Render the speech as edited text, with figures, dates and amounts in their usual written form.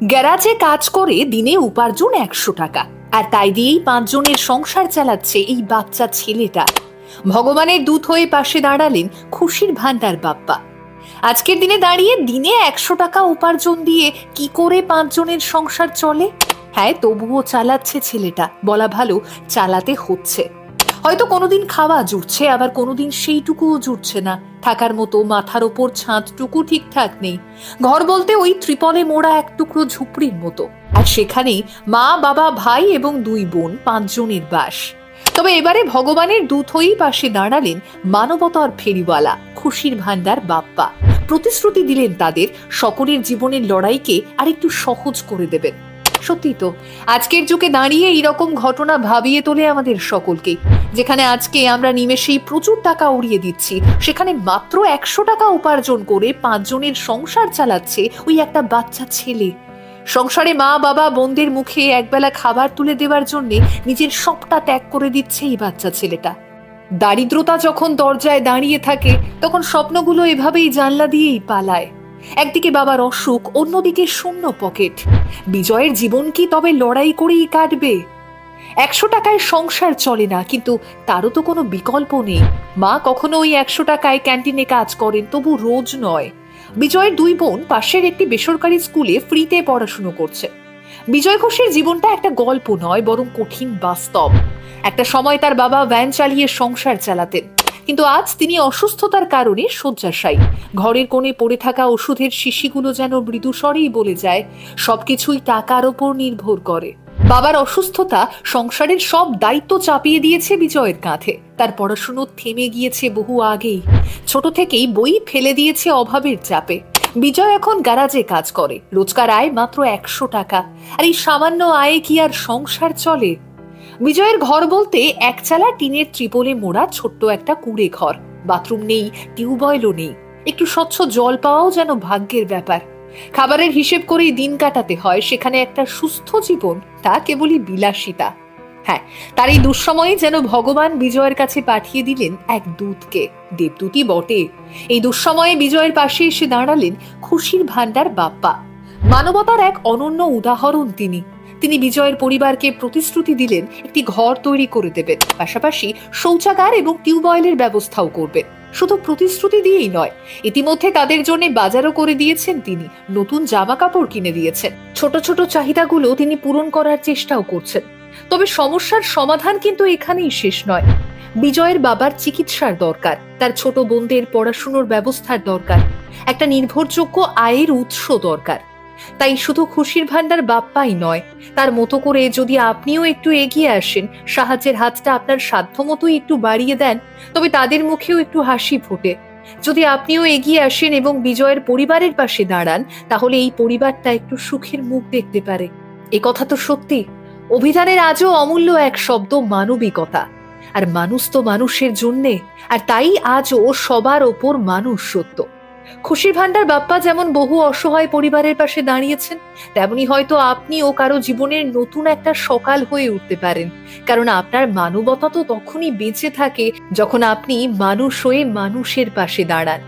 গ্যারাজে কাজ করে দিনে উপার্জন 100 টাকা, আর তাই দিয়েই 5 জনের সংসার চালাচ্ছে এই বাচ্চা ছেলেটা। ভগবানের দূত হয়ে পাশে দাঁড়ালেন খুশির ভান্ডার বাপ্পা। আজকের দিনে দাঁড়িয়ে দিনে 100 টাকা উপার্জন দিয়ে কি করে 5 জনের সংসার চলে? হ্যাঁ, তবুও চালাচ্ছে ছেলেটা, বলা ভালো চালাতে হচ্ছে। হয়তো কোনোদিন খাওয়া জুটছে, আবার কোনোদিন সেইটুকুও জুটছে না। থাকার মতো মাথার ওপর ছাদটুকু ঠিকঠাক নেই। ঘর বলতে ওই ত্রিপলে মোড়া এক টুকরো ঝুপড়ির মতো, আর সেখানেই মা, বাবা, ভাই এবং 2 বোন, 5 জনের বাস। তবে এবারে ভগবানের দূত হয়েই পাশে দাঁড়ালেন মানবতার ফেরিওয়ালা খুশির ভান্ডার বাপ্পা। প্রতিশ্রুতি দিলেন তাদের সকলের জীবনের লড়াইকে আর একটু সহজ করে দেবেন। সত্যি তো, আজকের যুগে দাঁড়িয়ে এইরকম ঘটনা ভাবিয়ে তোলে আমাদের সকলকে। যেখানে আজকে আমরা নিমেষেই প্রচুর টাকা উড়িয়ে দিচ্ছি, সেখানে মাত্র 100 টাকা উপার্জন করে 5 জনের সংসার চালাচ্ছে ওই একটা বাচ্চা ছেলে। সংসারে মা, বাবা, বোনদের মুখে একবেলা খাবার তুলে দেওয়ার জন্য নিজের সবটা ত্যাগ করে দিচ্ছে এই বাচ্চা ছেলেটা। দারিদ্রতা যখন দরজায় দাঁড়িয়ে থাকে, তখন স্বপ্নগুলো এভাবেই জানলা দিয়েই পালায়। একদিকে বাবার অসুখ, অন্যদিকে শূন্য পকেট। বিজয়ের জীবন কি তবে লড়াই করেই কাটবে? 100 টাকায় সংসার চলে না, কিন্তু তারও তো কোনো বিকল্প নেই। মা কখনো ওই 100 টাকায় ক্যান্টিনে কাজ করেন, তবু রোজ নয়। বিজয়ের 2 বোন পাশের একটি বেসরকারি স্কুলে ফ্রিতে পড়াশুনো করছে। বিজয় ঘোষের জীবনটা একটা গল্প নয়, বরং কঠিন বাস্তব। একটা সময় তার বাবা ভ্যান চালিয়ে সংসার চালাতেন, কিন্তু আজ তিনি অসুস্থতার কারণে শয্যাশায়ী। ঘরের কোণে পড়ে থাকা ওষুধের শিশিগুলো যেন মৃদুস্বরেই বলে যায় সবকিছুই টাকার ওপর নির্ভর করে। বাবার অসুস্থতা সংসারের সব দায়িত্ব চাপিয়ে দিয়েছে বিজয়ের কাঁধে। তার পড়াশুনো থেমে গিয়েছে বহু আগেই। ছোট থেকেই বই ফেলে দিয়েছে অভাবের চাপে। বিজয় এখন গ্যারাজে কাজ করে, রোজকার আয় মাত্র 100 টাকা। আর এই সামান্য আয়ে কি আর সংসার চলে? বিজয়ের ঘর বলতে একচালা টিনের ত্রিপলে মোড়া ছোট্ট একটা কুঁড়ে ঘর। বাথরুম নেই, টিউবওয়েলও নেই। একটু স্বচ্ছ জল পাওয়াও যেন ভাগ্যের ব্যাপার। খাবারের হিসেব করেই দিন কাটাতে হয়। সেখানে একটা সুস্থ জীবন, তা কেবলই বিলাসিতা। হ্যাঁ, তার এই দুঃসময়ে যেন ভগবান বিজয়ের কাছে পাঠিয়ে দিলেন এক দূতকে। দেবদূতই বটে। এই দুঃসময়ে বিজয়ের পাশে এসে দাঁড়ালেন খুশির ভান্ডার বাপ্পা। মানবতার এক অনন্য উদাহরণ তিনি। তিনি বিজয়ের পরিবারকে প্রতিশ্রুতি দিলেন একটি ঘর তৈরি করে দেবেন, পাশাপাশি শৌচাগার এবং টিউবওয়েলের ব্যবস্থাও করবেন। শুধু প্রতিশ্রুতি দিয়েই নয়, ইতিমধ্যে তাদের জন্য বাজারও করে দিয়েছেন তিনি। নতুন জামা কাপড় কিনে দিয়েছেন। ছোট ছোট চাহিদাগুলো তিনি পূরণ করার চেষ্টাও করছেন। তবে সমস্যার সমাধান কিন্তু এখানেই শেষ নয়। বিজয়ের বাবার চিকিৎসার দরকার, তার ছোট বোনদের পড়াশুনোর ব্যবস্থার দরকার, একটা নির্ভরযোগ্য আয়ের উৎস দরকার। তাই শুধু খুশির ভান্ডার বাপ্পাই নয়, তার মতো করে যদি আপনিও একটু এগিয়ে আসেন, সাহায্যের হাতটা আপনার সাধ্য মতোই একটু বাড়িয়ে দেন, তবে তাদের মুখেও একটু হাসি ফোটে। যদি আপনিও এগিয়ে আসেন এবং বিজয়ের পরিবারের পাশে দাঁড়ান, তাহলে এই পরিবারটা একটু সুখের মুখ দেখতে পারে। এ কথা তো সত্যি। অভিধানের আজও অমূল্য এক শব্দ মানবিকতা। আর মানুষ তো মানুষের জন্যে, আর তাই আজও সবার ওপর মানুষ সত্য। খুশির ভান্ডার বাপ্পা যেমন বহু অসহায় পরিবারের পাশে দাঁড়িয়েছেন, তেমনি হয়তো আপনিও কারো জীবনের নতুন একটা সকাল হয়ে উঠতে পারেন। কারণ আপনার মানবতা তো তখনই বেঁচে থাকে যখন আপনি মানুষ হয়ে মানুষের পাশে দাঁড়ান।